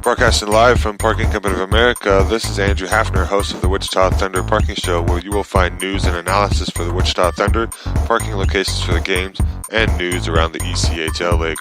Broadcasting live from Parking Company of America, this is Andrew Hafner, host of the Wichita Thunder Parking Show, where you will find news and analysis for the Wichita Thunder, parking locations for the games, and news around the ECHL League.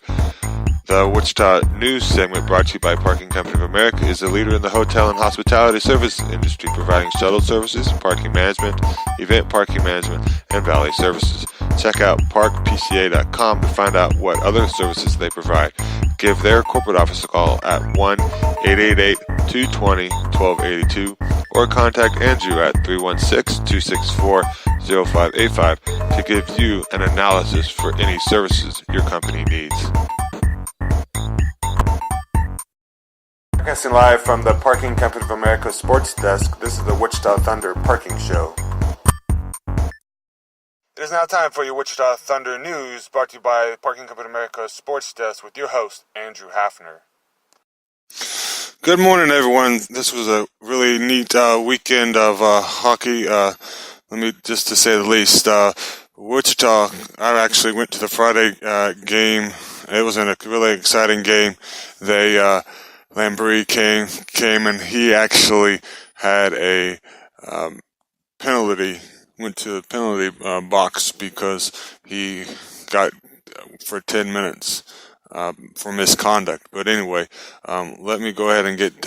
The Wichita News segment, brought to you by Parking Company of America, is a leader in the hotel and hospitality service industry, providing shuttle services, parking management, event parking management, and valet services. Check out parkpca.com to find out what other services they provide. Give their corporate office a call at 1-888-220-1282 or contact Andrew at 316-264-0585 to give you an analysis for any services your company needs. Broadcasting live from the Parking Company of America Sports Desk, this is the Wichita Thunder Parking Show. It is now time for your Wichita Thunder News, brought to you by Parking Company of America Sports Desk with your host, Andrew Hafner. Good morning, everyone. This was a really neat weekend of hockey, to say the least. Wichita, I actually went to the Friday game. It was a really exciting game. Lambrie came and he actually had a penalty, went to the penalty box because he got for 10 minutes for misconduct. But anyway, let me go ahead and get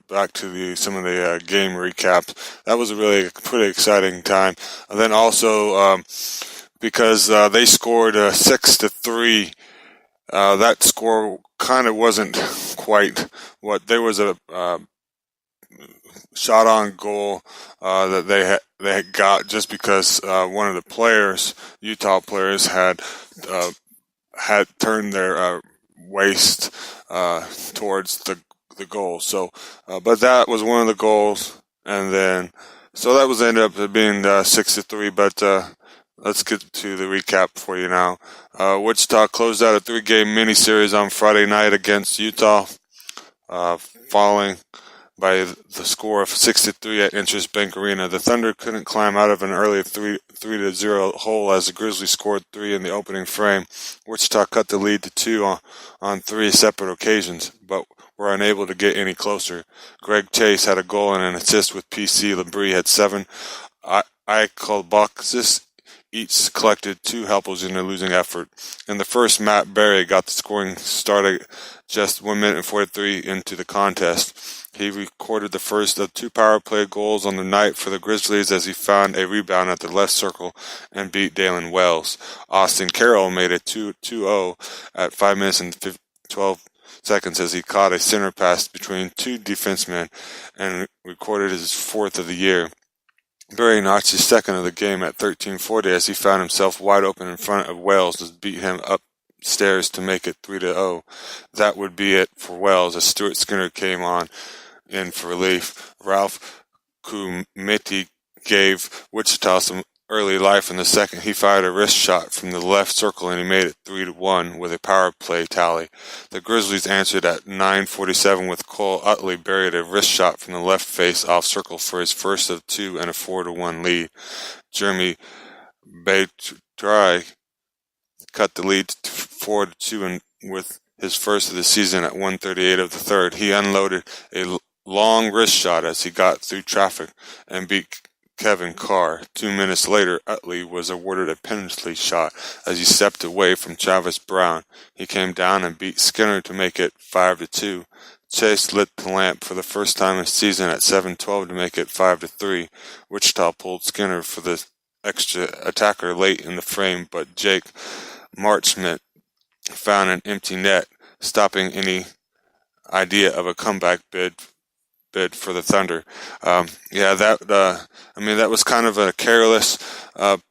back to some of the game recaps. That was a really pretty exciting time. And then also because they scored 6-3. That score kind of wasn't quite what there was a shot on goal that they had got just because one of the players, Utah players, had turned their waist towards the goal. So, but that was one of the goals, and then so that was ended up being 6-3. But let's get to the recap for you now. Wichita closed out a 3-game mini-series on Friday night against Utah, falling by the score of 6-3 at Interest Bank Arena. The Thunder couldn't climb out of an early 3-0 hole as the Grizzlies scored 3 in the opening frame. Wichita cut the lead to 2 on 3 separate occasions, but were unable to get any closer. Greg Chase had a goal and an assist with PC. Lambrie had 7. I called boxes. Each collected 2 helpers in a losing effort. In the first, Matt Berry got the scoring started just 1 minute and 43 into the contest. He recorded the first of 2 power play goals on the night for the Grizzlies as he found a rebound at the left circle and beat Dalen Wells. Austin Carroll made it 2-0 at 5 minutes and 12 seconds as he caught a center pass between 2 defensemen and recorded his 4th of the year. Berry notched his 2nd of the game at 13:40 as he found himself wide open in front of Wells to beat him upstairs to make it 3-0. That would be it for Wells as Stuart Skinner came on in for relief. Ralph Kumiti gave Wichita some early life in the second. He fired a wrist shot from the left circle and he made it 3-1 with a power play tally. The Grizzlies answered at 9:47 with Cole Utley buried a wrist shot from the left face off circle for his first of 2 and a 4-1 lead. Jeremy Baitrai cut the lead to 4-2 and with his first of the season at 1:38 of the third. He unloaded a long wrist shot as he got through traffic and beat Kevin Carr. 2 minutes later, Utley was awarded a penalty shot as he stepped away from Travis Brown. He came down and beat Skinner to make it 5-2. Chase lit the lamp for the first time this season at 7:12 to make it 5-3. Wichita pulled Skinner for the extra attacker late in the frame, but Jake Marchment found an empty net, stopping any idea of a comeback bid for the Thunder. That was kind of a careless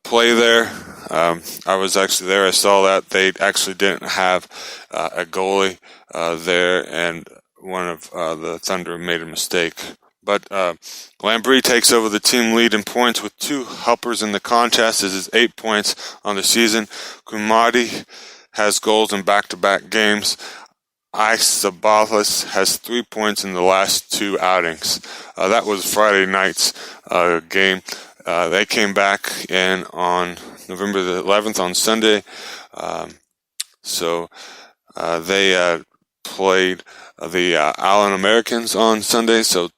play there. I was actually there. I saw that they actually didn't have a goalie there, and one of the Thunder made a mistake. But Lambrie takes over the team lead in points with 2 helpers in the contest. This is 8 points on the season. Kumadi has goals in back-to-back games. Isabalis has 3 points in the last 2 outings. That was Friday night's game. They came back in on November the 11th on Sunday. They played the Allen Americans on Sunday, so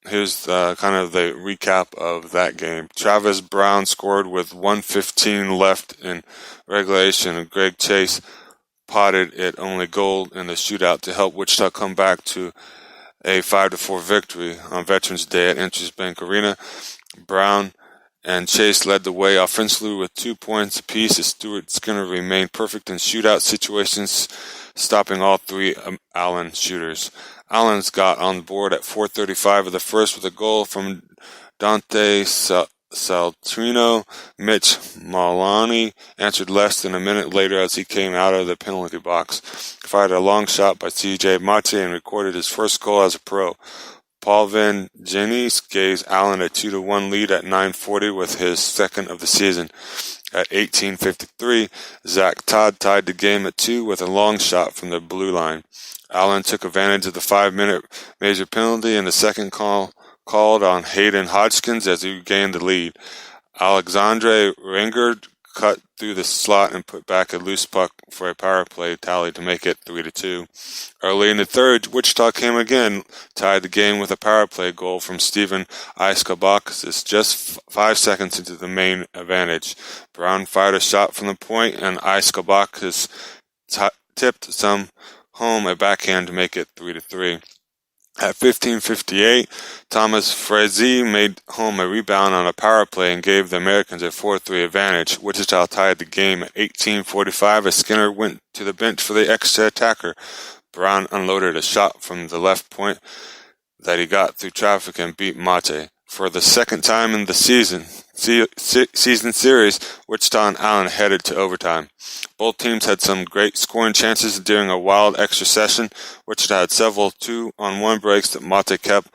here's kind of the recap of that game. Travis Brown scored with 1:15 left in regulation, and Greg Chase potted it only goal in the shootout to help Wichita come back to a 5-4 victory on Veterans Day at Interest Bank Arena. Brown and Chase led the way offensively with 2 points apiece as Stuart Skinner remained perfect in shootout situations, stopping all three Allen shooters. Allen's got on the board at 4:35 of the first with a goal from Dante Saltrino. Mitch Malani answered less than a minute later as he came out of the penalty box, fired a long shot by C.J. Mate, and recorded his first goal as a pro. Paul Van Genis gave Allen a 2-1 lead at 9:40 with his second of the season. At 18:53, Zach Todd tied the game at 2 with a long shot from the blue line. Allen took advantage of the 5-minute major penalty and the second called on Hayden Hodgkins as he gained the lead. Alexandre Rengard cut through the slot and put back a loose puck for a power play tally to make it 3-2. Early in the third, Wichita came again, tied the game with a power play goal from Steven Iskabakis just 5 seconds into the main advantage. Brown fired a shot from the point, and Iskabakis tipped some home a backhand to make it 3-3. At 15:58, Thomas Frazee made home a rebound on a power play and gave the Americans a 4-3 advantage. Wichita tied the game at 18:45 as Skinner went to the bench for the extra attacker. Brown unloaded a shot from the left point that he got through traffic and beat Mate. For the second time in the season series, Wichita and Allen headed to overtime. Both teams had some great scoring chances during a wild extra session. Wichita had several 2-on-1 breaks that Mate kept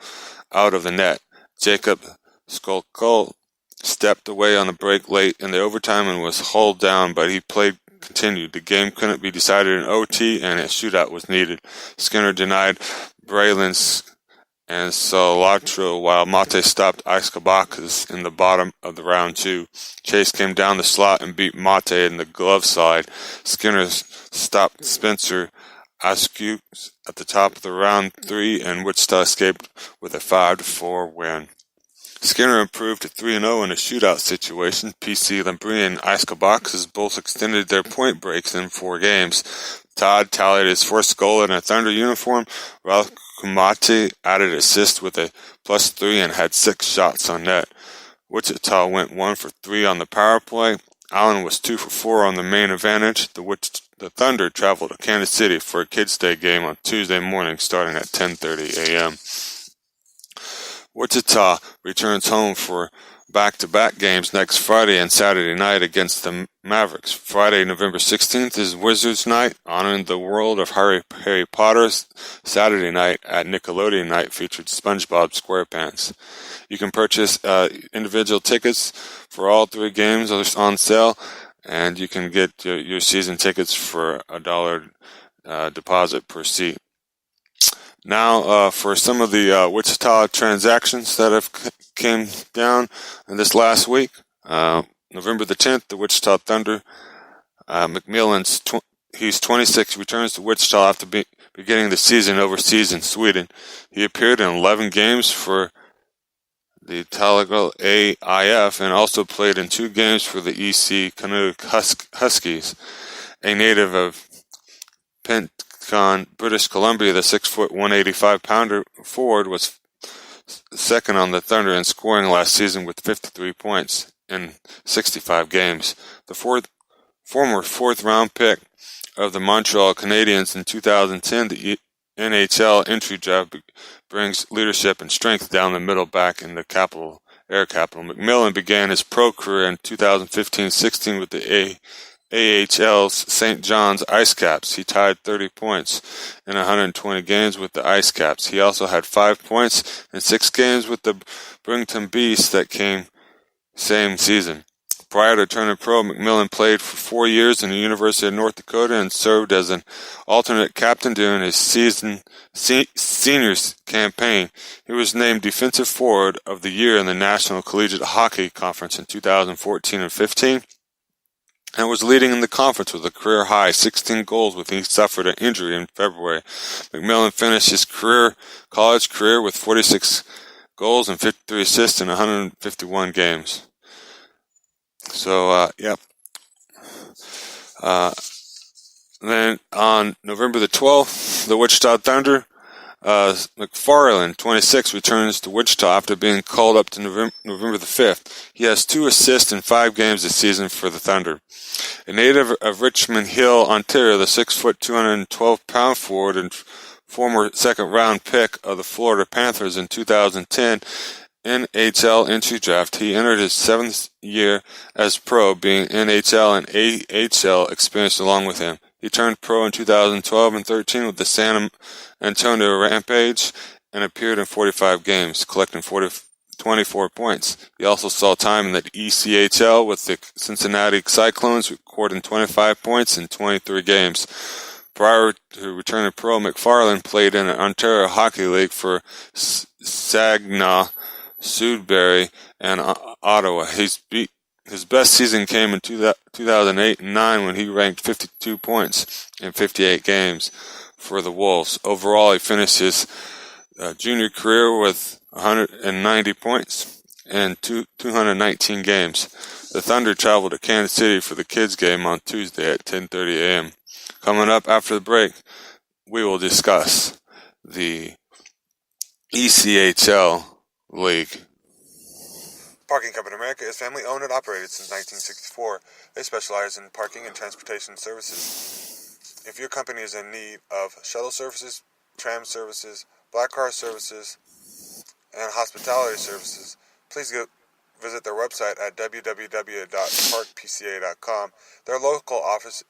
out of the net. Jacob Skolko stepped away on the break late in the overtime and was hauled down, but he continued. The game couldn't be decided in OT, and a shootout was needed. Skinner denied Braylon's and Salatro, while Mate stopped Iskabakis in the bottom of the round 2. Chase came down the slot and beat Mate in the glove side. Skinner stopped Spencer Askew at the top of the round 3, and Wichita escaped with a 5-4 win. Skinner improved to 3-0 in a shootout situation. PC Lambrie and Iskabakis both extended their point breaks in 4 games. Todd tallied his first goal in a Thunder uniform. Ralph Kumate added assist with a +3 and had 6 shots on net. Wichita went 1 for 3 on the power play. Allen was 2 for 4 on the main advantage. The Thunder traveled to Kansas City for a Kids' Day game on Tuesday morning starting at 10:30 a.m. Wichita returns home for back-to-back games next Friday and Saturday night against the Mavericks. Friday, November 16th is Wizards Night, honoring the world of Harry Potter. Saturday night at Nickelodeon Night featured SpongeBob SquarePants. You can purchase individual tickets for all 3 games on sale, and you can get your season tickets for $1 deposit per seat. Now, for some of the Wichita transactions that have came down in this last week. November the 10th, the Wichita Thunder. McMillan's he's 26, returns to Wichita after beginning the season overseas in Sweden. He appeared in 11 games for the Talago AIF and also played in 2 games for the EC Canoe Huskies. A native of Pentcon, British Columbia, the 6-foot, 185-pounder forward was second on the Thunder in scoring last season with 53 points in 65 games. The former 4th-round pick of the Montreal Canadiens in 2010, the NHL entry draft brings leadership and strength down the middle back in the Air Capital. McMillan began his pro career in 2015-16 with the AHL's St. John's Ice Caps. He tied 30 points in 120 games with the Ice Caps. He also had 5 points in 6 games with the Binghamton Beasts that came same season. Prior to turning pro, McMillan played for 4 years in the University of North Dakota and served as an alternate captain during his senior campaign. He was named Defensive Forward of the Year in the National Collegiate Hockey Conference in 2014 and 15. and was leading in the conference with a career-high 16 goals when he suffered an injury in February. McMillan finished his college career with 46 goals and 53 assists in 151 games. So, Then on November the 12th, the Wichita Thunder, McFarland, 26, returns to Wichita after being called up to November the 5th. He has 2 assists in 5 games this season for the Thunder. A native of Richmond Hill, Ontario, the 6', 212-pound forward and former second-round pick of the Florida Panthers in 2010 NHL entry draft, he entered his 7th year as pro, being NHL and AHL experience along with him. He turned pro in 2012 and 13 with the San Antonio Rampage and appeared in 45 games, collecting 24 points. He also saw time in the ECHL with the Cincinnati Cyclones, recording 25 points in 23 games. Prior to returning pro, McFarland played in an Ontario Hockey League for Saginaw, Sudbury, and Ottawa. His best season came in 2008 and 9 when he ranked 52 points in 58 games for the Wolves. Overall, he finished his junior career with 190 points in 219 games. The Thunder traveled to Kansas City for the kids' game on Tuesday at 10:30 a.m. Coming up after the break, we will discuss the ECHL League. Parking Company America is family owned and operated since 1964. They specialize in parking and transportation services. If your company is in need of shuttle services, tram services, black car services, and hospitality services, please visit their website at www.parkpca.com. Their local office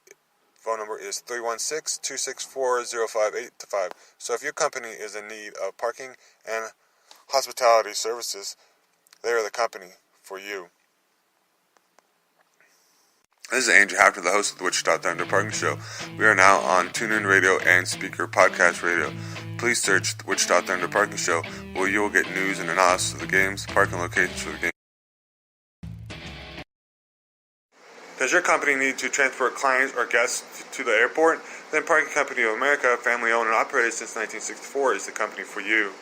phone number is 316-264-0585. So if your company is in need of parking and hospitality services, they are the company for you. This is Andrew Hafner, the host of the Wichita Thunder Parking Show. We are now on TuneIn Radio and Speaker Podcast Radio. Please search the Wichita Thunder Parking Show, where you will get news and analysis of the games, parking locations for the game. Does your company need to transport clients or guests to the airport? Then Parking Company of America, family owned and operated since 1964, is the company for you.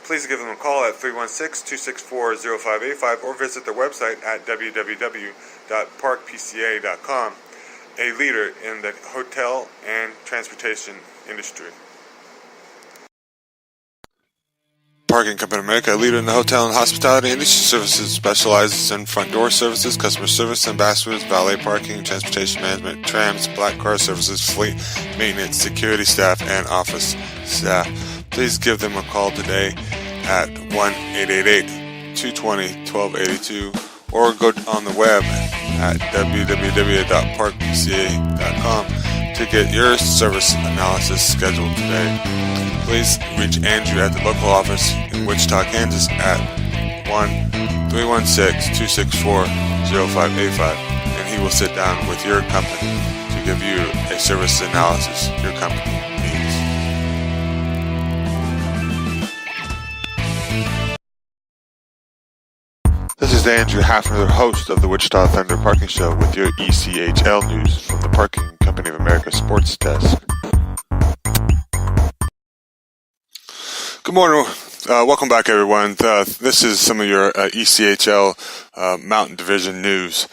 Please give them a call at 316-264-0585 or visit their website at www.parkpca.com, a leader in the hotel and transportation industry. Parking Company of America, a leader in the hotel and hospitality industry services, specializes in front door services, customer service, ambassadors, valet parking, transportation management, trams, black car services, fleet maintenance, security staff, and office staff. Please give them a call today at 1-888-220-1282 or go on the web at www.parkpca.com to get your service analysis scheduled today. Please reach Andrew at the local office in Wichita, Kansas at 1-316-264-0585, and he will sit down with your company to give you a service analysis your company needs. This is Andrew Hafner, the host of the Wichita Thunder Parking Show, with your ECHL news from the Parking Company of America Sports Desk. Good morning. Welcome back, everyone. This is some of your ECHL Mountain Division news.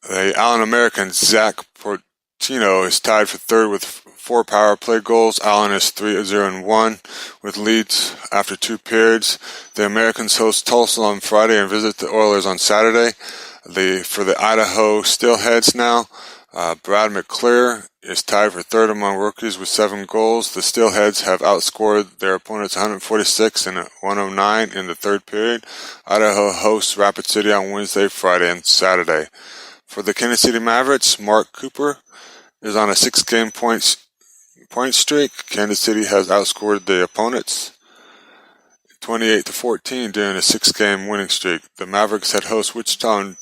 The Allen American Zach Portino is tied for third with 4 power play goals. Allen is 3-0-1 with leads after 2 periods. The Americans host Tulsa on Friday and visit the Oilers on Saturday. For the Idaho Steelheads now, Brad McClure is tied for third among rookies with 7 goals. The Steelheads have outscored their opponents 146 and 109 in the third period. Idaho hosts Rapid City on Wednesday, Friday, and Saturday. For the Kansas City Mavericks, Mark Cooper is on a 6-game point streak. Kansas City has outscored the opponents 28-14 during a 6-game winning streak. The Mavericks head host Wichita on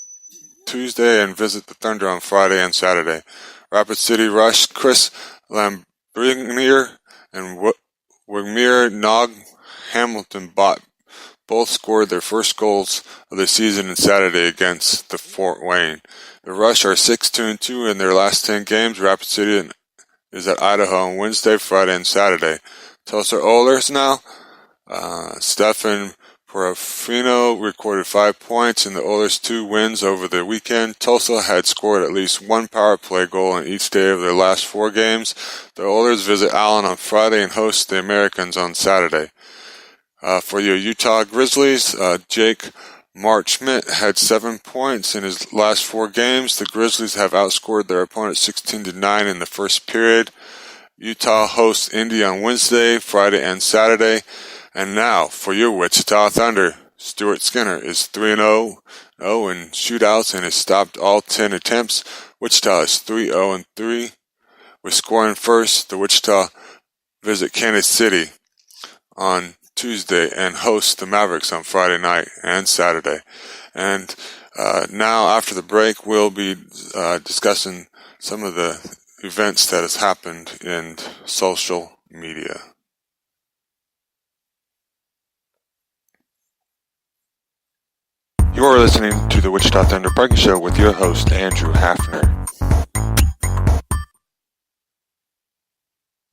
Tuesday and visit the Thunder on Friday and Saturday. Rapid City Rush Chris Lambrinier and Wigmir Nog Hamilton both scored their first goals of the season on Saturday against the Fort Wayne. The Rush are 6-2-2 in their last 10 games. Rapid City is at Idaho on Wednesday, Friday, and Saturday. Tulsa Oilers now. Stefan Porofino recorded 5 points in the Oilers' 2 wins over the weekend. Tulsa had scored at least one power play goal in each day of their last 4 games. The Oilers visit Allen on Friday and host the Americans on Saturday. For your Utah Grizzlies, Jake Marchment had 7 points in his last 4 games. The Grizzlies have outscored their opponent 16-9 in the first period. Utah hosts Indy on Wednesday, Friday, and Saturday. And now, for your Wichita Thunder, Stuart Skinner is 3-0 in shootouts and has stopped all 10 attempts. Wichita is 3-0-3. With scoring first, the Wichita visit Kansas City on Tuesday and host the Mavericks on Friday night and Saturday. And now, after the break, we'll be discussing some of the events that has happened in social media. You are listening to the Wichita Thunder Parking Show with your host, Andrew Hafner.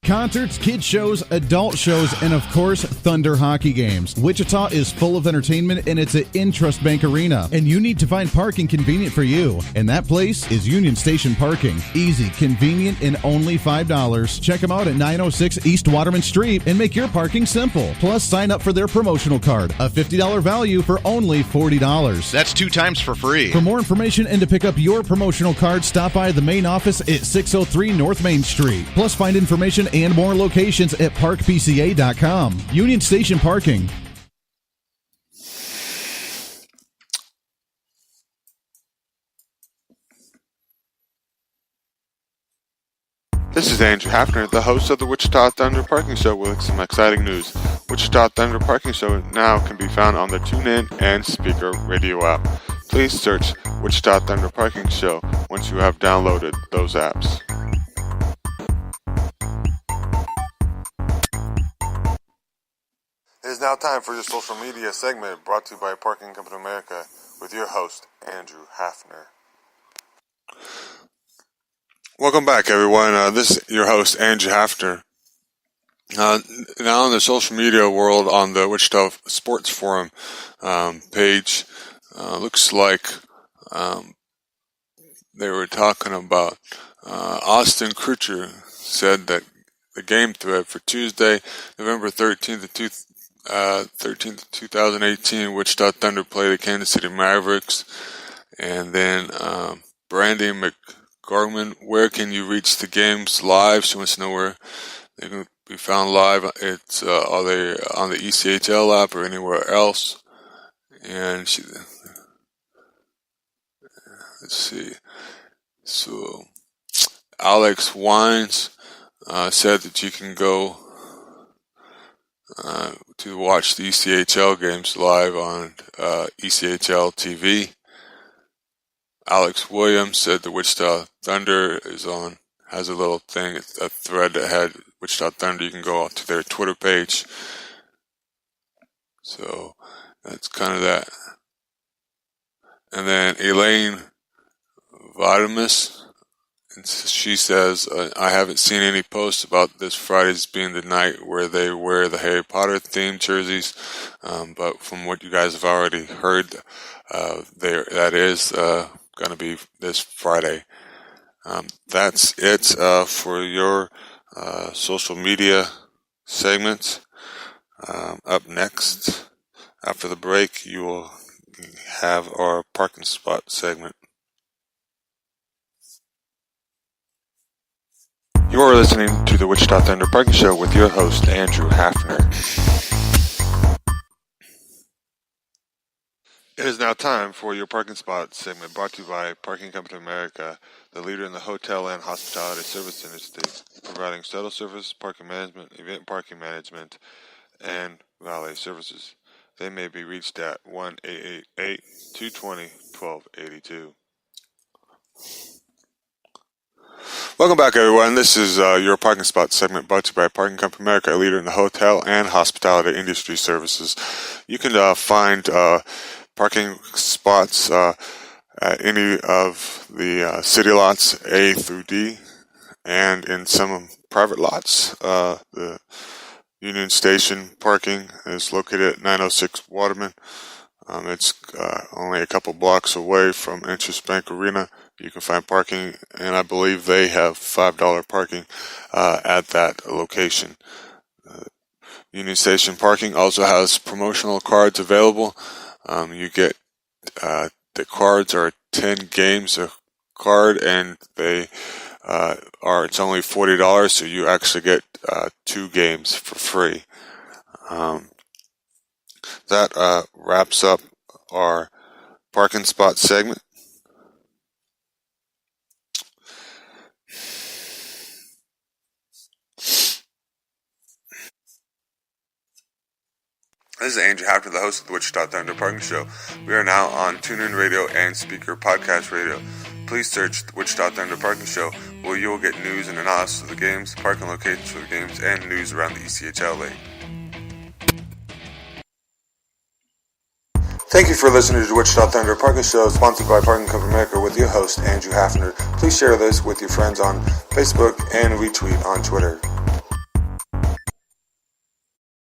Concerts, kid shows, adult shows, and of course, Thunder hockey games. Wichita is full of entertainment, and it's an InTrust Bank Arena. And you need to find parking convenient for you. And that place is Union Station Parking. Easy, convenient, and only $5. Check them out at 906 East Waterman Street and make your parking simple. Plus, sign up for their promotional card. A $50 value for only $40. That's 2 times for free. For more information and to pick up your promotional card, stop by the main office at 603 North Main Street. Plus, find information and more locations at parkpca.com. Union Station Parking. This is Andrew Hafner, the host of the Wichita Thunder Parking Show with some exciting news. Wichita Thunder Parking Show now can be found on the TuneIn and Speaker radio app. Please search Wichita Thunder Parking Show once you have downloaded those apps. It is now time for your social media segment brought to you by Parking Company America with your host, Andrew Hafner. Welcome back, everyone. This is your host, Andrew Hafner. Now in the social media world, on the Wichita Sports Forum page, looks like they were talking about Austin Kutcher said that the game thread for Tuesday, November 13th, 2018, Wichita Thunder play the Kansas City Mavericks. And then Brandy McGorman, where can you reach the games live? She wants to know where they can be found live. It's are they on the ECHL app or anywhere else? And let's see. So Alex Wines said that you can go to watch the ECHL games live on ECHL TV. Alex Williams said the Wichita Thunder has a little thing, a thread that had Wichita Thunder. You can go out to their Twitter page. So that's kind of that. And then Elaine Vitamus, and she says, I haven't seen any posts about this Friday's being the night where they wear the Harry Potter themed jerseys, but from what you guys have already heard, that is going to be this Friday. That's it for your social media segments. Up next, after the break, you will have our parking spot segment. You are listening to the Wichita Thunder Parking Show with your host, Andrew Hafner. It is now time for your parking spot segment brought to you by Parking Company America, the leader in the hotel and hospitality service industry, providing shuttle service, parking management, event parking management, and valet services. They may be reached at 1-888-220-1282. Welcome back, everyone. This is your parking spot segment brought to you by Parking Company America, a leader in the hotel and hospitality industry services. You can find parking spots at any of the city lots A through D, and in some private lots. The Union Station parking is located at 906 Waterman. It's only a couple blocks away from Interest Bank Arena. You can find parking, and I believe they have $5 parking at that location. Union Station parking also has promotional cards available. You get the cards are 10 games a card, and they it's only $40, so you actually get 2 games for free. That wraps up our parking spot segment. This is Andrew Hafner, the host of the Wichita Thunder Parking Show. We are now on TuneIn Radio and Speaker Podcast Radio. Please search the Wichita Thunder Parking Show, where you will get news and analysis of the games, parking locations for the games, and news around the ECHL League. Thank you for listening to the Wichita Thunder Parking Show, sponsored by Parking Cover America, with your host, Andrew Hafner. Please share this with your friends on Facebook and retweet on Twitter.